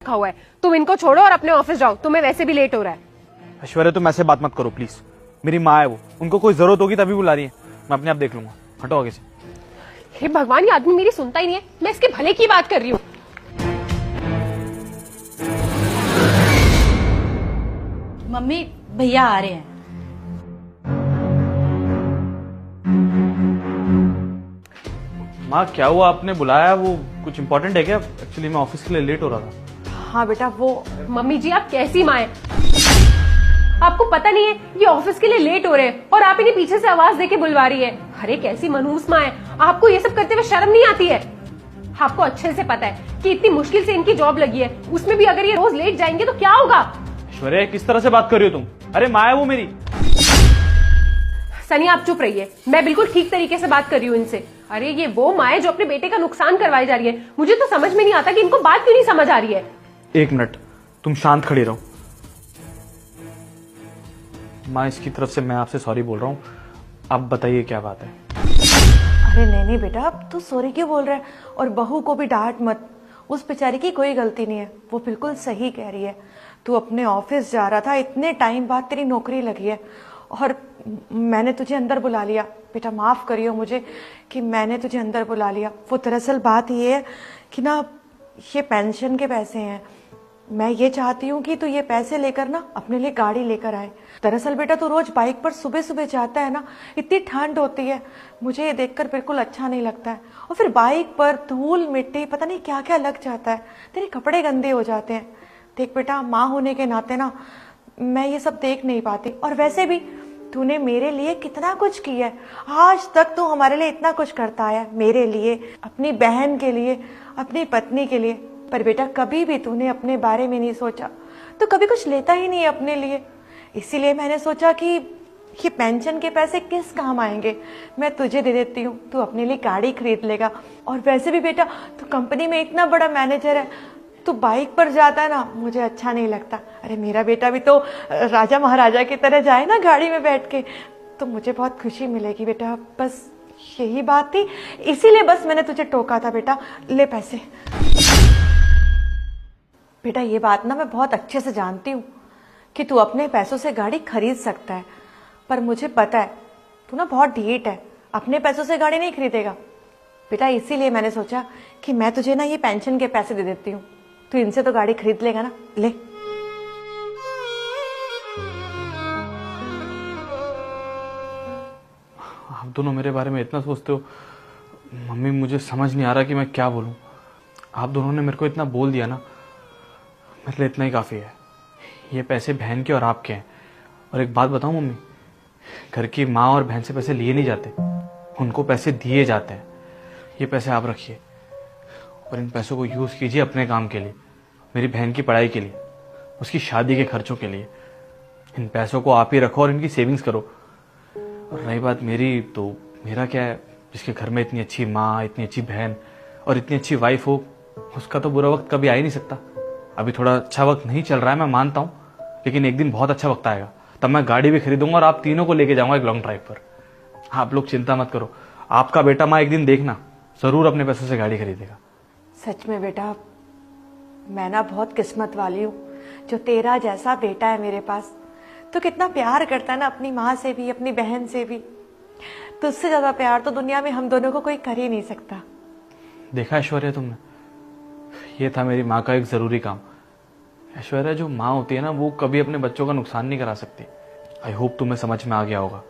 रखा हुआ है। तुम इनको छोड़ो और अपने ऑफिस जाओ, तुम्हें वैसे भी लेट हो रहा है। ऐश्वर्या तुम ऐसे बात मत करो प्लीज। मेरी माँ है वो, उनको कोई जरूरत होगी तभी बुला रही है। मैं अपने आप देख लूंगा, हटो आगे से। हे भगवान, ये आदमी मेरी सुनता ही नहीं है। मैं इसके भले की बात कर रही हूँ। मम्मी भैया आ रहे हैं। माँ क्या हुआ, आपने बुलाया? वो कुछ इंपॉर्टेंट है क्या? एक्चुअली मैं ऑफिस के लिए लेट हो रहा था। हाँ बेटा, वो मम्मी जी आप कैसी माँ है? आपको पता नहीं है ये ऑफिस के लिए लेट हो रहे हैं और आप इन्हें पीछे से आवाज देके बुलवा रही है। अरे कैसी मनहूस माँ है, आपको ये सब करते हुए शर्म नहीं आती है? आपको अच्छे से पता है कि इतनी मुश्किल से इनकी जॉब लगी है, उसमें भी अगर ये रोज लेट जाएंगे तो क्या होगा? ऐश्वर्या किस तरह से बात कर रही हो तुम? अरे माँ है वो मेरी। सनी आप चुप रहिए, मैं बिल्कुल ठीक तरीके से बात कर रही हूँ इनसे। अरे ये वो माँ है जो अपने बेटे का नुकसान करवाई जा रही है। मुझे तो समझ में नहीं आता कि इनको बात क्यों नहीं समझ आ रही है। एक मिनट, तुम शांत खड़ी रहो। माँ इसकी तरफ से मैं आपसे सॉरी बोल रहा हूँ। आप बताइए क्या बात है। अरे नहीं बेटा, अब तू सॉरी क्यों बोल रहा है? और बहू को भी डांट मत, उस बेचारी की कोई गलती नहीं है, वो बिल्कुल सही कह रही है। तू अपने ऑफिस जा रहा था, इतने टाइम बाद तेरी नौकरी लगी है और मैंने तुझे अंदर बुला लिया। बेटा माफ करियो मुझे कि मैंने तुझे अंदर बुला लिया। वो दरअसल बात ये है कि ना, ये पेंशन के पैसे हैं। मैं ये चाहती हूँ कि तू ये पैसे लेकर ना अपने लिए गाड़ी लेकर आए। दरअसल बेटा तू रोज बाइक पर सुबह सुबह जाता है ना, इतनी ठंड होती है, मुझे ये देखकर बिल्कुल अच्छा नहीं लगता है। और फिर बाइक पर धूल मिट्टी पता नहीं क्या क्या लग जाता है, तेरे कपड़े गंदे हो जाते हैं। देख बेटा, माँ होने के नाते ना मैं ये सब देख नहीं पाती। और वैसे भी तूने मेरे लिए कितना कुछ किया है, आज तक तू हमारे लिए इतना कुछ करता आया, मेरे लिए, अपनी बहन के लिए, अपनी पत्नी के लिए। पर बेटा कभी भी तूने अपने बारे में नहीं सोचा, तो कभी कुछ लेता ही नहीं अपने लिए। इसीलिए मैंने सोचा कि ये पेंशन के पैसे किस काम आएंगे, मैं तुझे दे देती हूँ, तू अपने लिए गाड़ी खरीद लेगा। और वैसे भी बेटा तू कंपनी में इतना बड़ा मैनेजर है, तू बाइक पर जाता है ना, मुझे अच्छा नहीं लगता। अरे मेरा बेटा भी तो राजा महाराजा की तरह जाए ना गाड़ी में बैठ के, तो मुझे बहुत खुशी मिलेगी बेटा। बस यही बात थी, इसीलिए बस मैंने तुझे टोका था। बेटा ले पैसे। बेटा ये बात ना मैं बहुत अच्छे से जानती हूँ कि तू अपने पैसों से गाड़ी खरीद सकता है, पर मुझे पता है तू ना बहुत ढीठ है, अपने पैसों से गाड़ी नहीं खरीदेगा। बेटा इसीलिए मैंने सोचा कि मैं तुझे ना ये पेंशन के पैसे दे देती हूँ, तू इनसे तो गाड़ी खरीद लेगा ना। ले। आप दोनों मेरे बारे में इतना सोचते हो मम्मी, मुझे समझ नहीं आ रहा कि मैं क्या बोलूं। आप दोनों ने मेरे को इतना बोल दिया ना, मतलब इतना ही काफी है। ये पैसे बहन के और आपके हैं। और एक बात बताऊं मम्मी, घर की माँ और बहन से पैसे लिए नहीं जाते, उनको पैसे दिए जाते हैं। ये पैसे आप रखिए और इन पैसों को यूज कीजिए अपने काम के लिए, मेरी बहन की पढ़ाई के लिए, उसकी शादी के खर्चों के लिए। इन पैसों को आप ही रखो और इनकी सेविंग्स करो। और रही बात मेरी, तो मेरा क्या है, जिसके घर में इतनी अच्छी माँ, इतनी अच्छी बहन और इतनी अच्छी वाइफ हो, उसका तो बुरा वक्त कभी आ ही नहीं सकता। अभी थोड़ा अच्छा वक्त नहीं चल रहा है, मैं मानता हूँ, लेकिन एक दिन बहुत अच्छा वक्त आएगा, तब मैं गाड़ी भी खरीदूंगा और आप तीनों को लेके जाऊंगा एक लॉन्ग ड्राइव पर। आप लोग चिंता मत करो, आपका बेटा माँ एक दिन देखना जरूर अपने पैसों से गाड़ी खरीदेगा। सच में बेटा मैं ना बहुत किस्मत वाली हूँ जो तेरा जैसा बेटा है मेरे पास। तो कितना प्यार करता है ना अपनी माँ से भी, अपनी बहन से भी। तुझसे ज्यादा प्यार तो दुनिया में हम दोनों को कोई कर ही नहीं सकता। देखा ऐश्वर्या तुमने, ये था मेरी माँ का एक जरूरी काम। ऐश्वर्या जो माँ होती है ना, वो कभी अपने बच्चों का नुकसान नहीं करा सकती। आई होप तुम्हें समझ में आ गया होगा।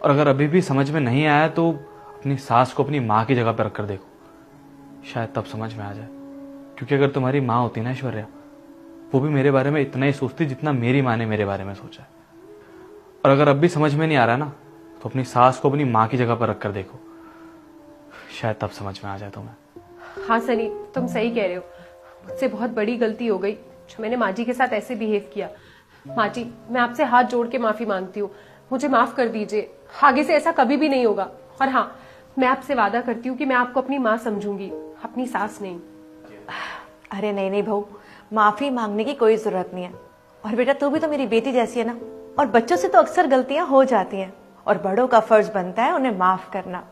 और अगर अभी भी समझ में नहीं आया तो अपनी सास को अपनी माँ की जगह पर रखकर देखो, शायद तब समझ में आ जाए। क्योंकि अगर तुम्हारी माँ होती ना ऐश्वर्या, वो भी मेरे बारे में इतना ही सोचती जितना मेरी माँ ने मेरे बारे में सोचा है। और अगर अब भी समझ में नहीं आ रहा ना, तो अपनी सास को अपनी माँ की जगह पर रखकर देखो, शायद तब समझ में आ जाए तुम्हें। हाँ सनी, तुम सही कह रहे हो। मुझसे बहुत बड़ी गलती हो गई जो मैंने माँ जी के साथ ऐसे बिहेव किया। माँ जी, मैं आपसे हाथ जोड़ के माफी मांगती हूँ, मुझे माफ कर दीजिए। आगे से ऐसा कभी भी नहीं होगा। और हाँ, मैं आपसे वादा करती हूँ कि मैं आपको अपनी माँ समझूंगी, अपनी सास नहीं। अरे नहीं नहीं बहू, माफी मांगने की कोई जरूरत नहीं है। और बेटा तू भी तो मेरी बेटी जैसी है ना, और बच्चों से तो अक्सर गलतियां हो जाती हैं और बड़ों का फर्ज बनता है उन्हें माफ करना।